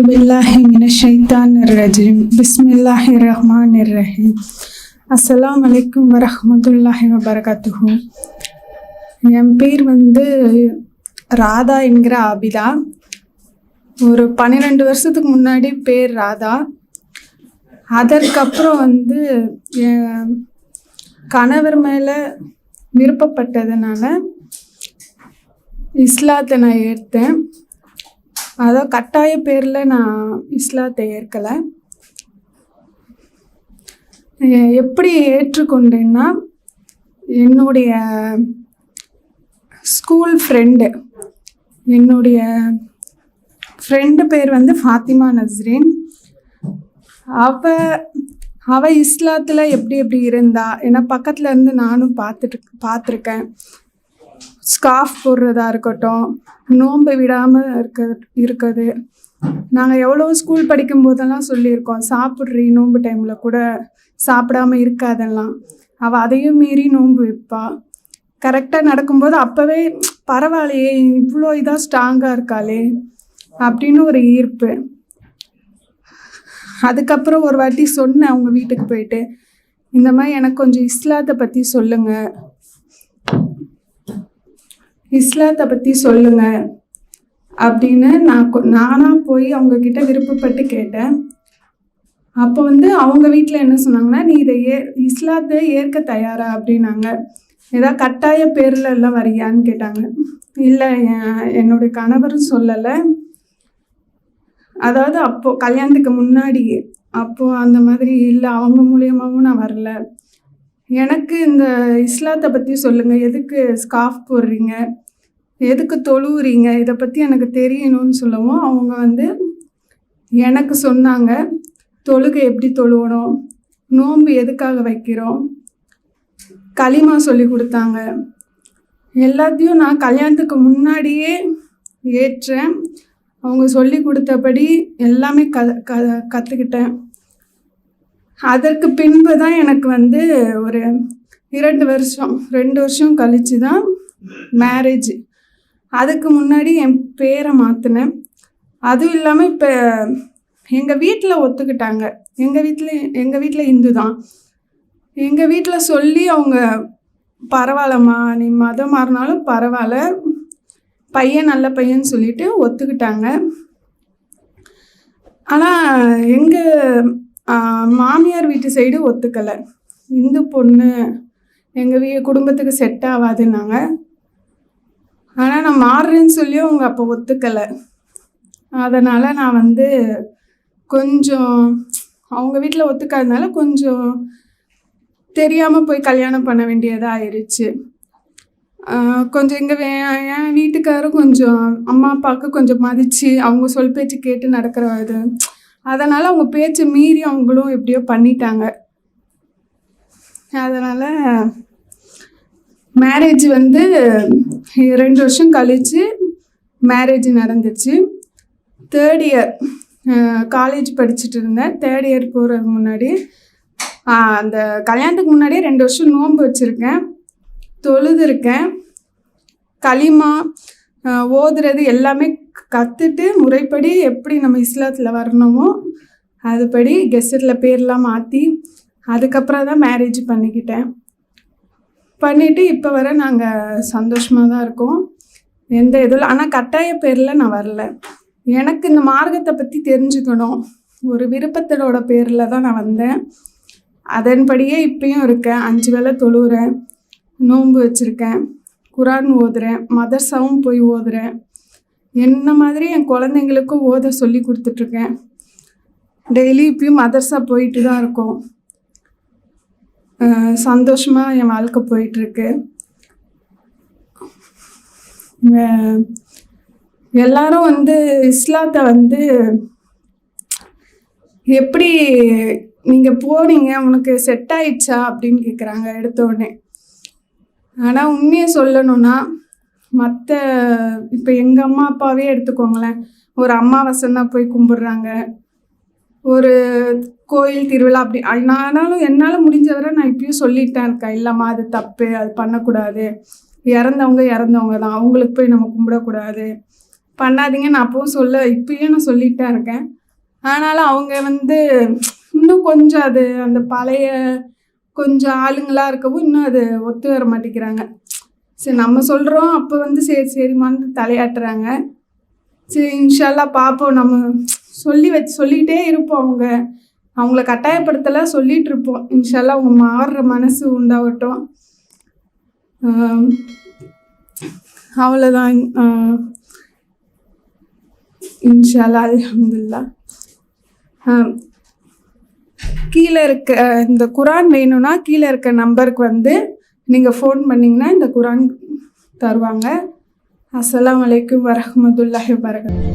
أعوذ بالله من الشيطان الرجيم بسم الله الرحمن الرحيم السلام عليكم ورحمة الله وبركاته. என் பேர் ராதா என்கிற ஆபிதா. ஒரு 12 வருஷத்துக்கு முன்னாடி பேர் ராதா. அதற்கப்புறம் என் கணவர் மேலே விருப்பப்பட்டதுனால இஸ்லாத்தை நான் ஏற்றேன். அதான் கட்டாய பேரில் நான் இஸ்லாத்தை ஏற்கலை. எப்படி ஏற்றுக்கொண்டேன்னா, என்னுடைய ஸ்கூல் ஃப்ரெண்டு பேர் ஃபாத்திமா நஸ்ரீன். அவ இஸ்லாத்தில் எப்படி இருந்தா, ஏன்னா பக்கத்தில் இருந்து நானும் பார்த்துருக்கேன். ஸ்கார்ஃப் போடுறதா இருக்கட்டும், நோன்பு விடாமல் இருக்குது. நாங்கள் எவ்வளோ ஸ்கூல் படிக்கும் போதெல்லாம் சொல்லியிருக்கோம், சாப்பிட்றீ நோன்பு டைமில் கூட சாப்பிடாம இருக்காதெல்லாம். அவள் அதையும் மீறி நோன்பு வைப்பா. கரெக்டாக நடக்கும்போது அப்போவே பரவாயில்லையே, இவ்வளோ இதாக ஸ்ட்ராங்காக இருக்காளே அப்படின்னு ஒரு ஈர்ப்பு. அதுக்கப்புறம் ஒரு வாட்டி சொன்னேன் அவங்க வீட்டுக்கு போயிட்டு, இந்த மாதிரி எனக்கு கொஞ்சம் இஸ்லாத்தை பற்றி சொல்லுங்க அப்படின்னு நானாக போய் அவங்கக்கிட்ட விருப்பப்பட்டு கேட்டேன். அப்போ அவங்க வீட்டில் என்ன சொன்னாங்கன்னா, நீ இதை இஸ்லாத்தை ஏற்க தயாரா அப்படின்னாங்க. ஏதாவது கட்டாய பேரில் எல்லாம் வரியான்னு கேட்டாங்க. இல்லை, என்னுடைய கணவரும் சொல்லலை. அதாவது அப்போது கல்யாணத்துக்கு முன்னாடி அந்த மாதிரி இல்லை, அவங்க மூலியமாகவும் நான் வரல. எனக்கு இந்த இஸ்லாத்தை பற்றி சொல்லுங்கள், எதுக்கு ஸ்கார்ஃப் போடுறீங்க, எதுக்கு தொழுவுறீங்க, இதை பற்றி எனக்கு தெரியணும்னு சொல்லவும் அவங்க எனக்கு சொன்னாங்க, தொழுகை எப்படி தொழுவணும், நோன்பு எதுக்காக வைக்கிறோம், களிமா சொல்லி கொடுத்தாங்க. எல்லாத்தையும் நான் கல்யாணத்துக்கு முன்னாடியே ஏற்றேன். அவங்க சொல்லி கொடுத்தபடி எல்லாமே கற்றுக்கிட்டேன். அதற்கு பின்பு தான் எனக்கு ஒரு 2 வருஷம் கழித்து தான் மேரேஜ். அதுக்கு முன்னாடி என் பேரை மாற்றினேன். அதுவும் இல்லாமல் இப்போ எங்கள் வீட்டில் ஒத்துக்கிட்டாங்க. எங்கள் வீட்டில் இந்து தான். எங்கள் வீட்டில் சொல்லி அவங்க பரவாயில்லம்மா, நீ மதம் மாறினாலும் பரவாயில்ல, பையன் நல்ல பையன் சொல்லிட்டு ஒத்துக்கிட்டாங்க. ஆனால் எங்கள் மாமியார் வீட்டு சைடு ஒத்துக்கலை. இந்து பொண்ணு எங்கள் குடும்பத்துக்கு செட் ஆகாதுன்னாங்க. ஆனால் நான் மாறுறேன்னு சொல்லி அவங்க அப்போ ஒத்துக்கலை. அதனால் நான் கொஞ்சம் அவங்க வீட்டில் ஒத்துக்காதனால கொஞ்சம் தெரியாமல் போய் கல்யாணம் பண்ண வேண்டியதாக ஆயிடுச்சு. கொஞ்சம் என் வீட்டுக்காரும் கொஞ்சம் அம்மா அப்பாவுக்கு கொஞ்சம் மதித்து அவங்க சொல் பேச்சு கேட்டு நடக்கிற இது. அதனால் அவங்க பேச்சு மீறி அவங்களும் எப்படியோ பண்ணிட்டாங்க. அதனால் மேரேஜ் 2 வருஷம் கழித்து மேரேஜ் நடந்துச்சு. 3rd இயர் காலேஜ் படிச்சுட்டு இருந்தேன். 3rd இயர் போகிறதுக்கு முன்னாடி, அந்த கல்யாணத்துக்கு முன்னாடியே 2 வருஷம் நோன்பு வச்சுருக்கேன், தொழுதுருக்கேன். களிமா ஓதுறது எல்லாமே கற்றுட்டு முறைப்படி எப்படி நம்ம இஸ்லாத்தில் வரணுமோ அதுபடி கெஸ்ட்டில் பேர்லாம் மாற்றி அதுக்கப்புறம் தான் மேரேஜ் பண்ணிவிட்டு இப்போ வர நாங்கள் சந்தோஷமாக தான் இருக்கோம். எந்த இதில் ஆனால் கட்டாய பேரில் நான் வரல. எனக்கு இந்த மார்க்கத்தை பற்றி தெரிஞ்சுக்கணும், ஒரு விருப்பத்தோட பேரில் தான் நான் வந்தேன். அதன்படியே இப்பயும் இருக்கேன். 5 வேளை தொழுகிறேன், நோன்பு வச்சுருக்கேன், குரான் ஓதுறேன், மதர்சாவும் போய் ஓதுறேன். என்ன மாதிரி என் குழந்தைங்களுக்கும் ஓத சொல்லி கொடுத்துட்ருக்கேன். டெய்லி இப்பயும் மதர்சா போயிட்டு தான் இருக்கோம். சந்தோஷமாக என் வாழ்க்கை போயிட்டுருக்கு. எல்லாரும் இஸ்லாத்தை எப்படி நீங்கள் போனீங்க, உனக்கு செட் ஆயிடுச்சா அப்படின்னு கேட்குறாங்க எடுத்த உடனே. ஆனால் உண்மையை சொல்லணும்னா, இப்போ எங்கள் அம்மா அப்பாவே எடுத்துக்கோங்களேன், ஒரு அமாவாசைன்னா போய் கும்பிட்றாங்க, ஒரு கோயில் திருவிழா அப்படி. ஆனாலும் என்னால் முடிஞ்சவரை நான் இப்பயும் சொல்லிட்டேன் இருக்கேன், இல்லைம்மா அது தப்பு, அது பண்ணக்கூடாது, இறந்தவங்க தான், அவங்களுக்கு போய் நம்ம கும்பிடக்கூடாது, பண்ணாதீங்க. நான் அப்பவும் இப்பயும் நான் சொல்லிட்டு இருக்கேன். ஆனாலும் அவங்க வந்து இன்னும் கொஞ்சம் அது அந்த பழைய கொஞ்சம் ஆளுங்களா இருக்கவும் இன்னும் அது ஒத்து வர மாட்டேங்கிறாங்க. சரி நம்ம சொல்கிறோம், அப்போ வந்து சரி சரிம்மான்னு தலையாட்டுறாங்க. சரி இன்ஷா அல்லாஹ் பார்ப்போம். நம்ம சொல்லிகிட்டே இருப்போம். அவங்கள கட்டாயப்படுத்தலை, சொல்லிகிட்டு இருப்போம். இன்ஷா அல்லாஹ் அவங்க மாறுற மனசு உண்டாகட்டும். அவ்வளோதான். இன்ஷா அல்லாஹ் அல்ஹம்துலில்லாஹ். கீழே இருக்க இந்த குரான் வேணும்னா கீழே இருக்க நம்பருக்கு வந்து நீங்கள் ஃபோன் பண்ணிங்கன்னா இந்த குரான் தருவாங்க. அஸ்ஸலாமு அலைக்கும் வரஹ்மத்துல்லாஹி வபரகாத்துஹு.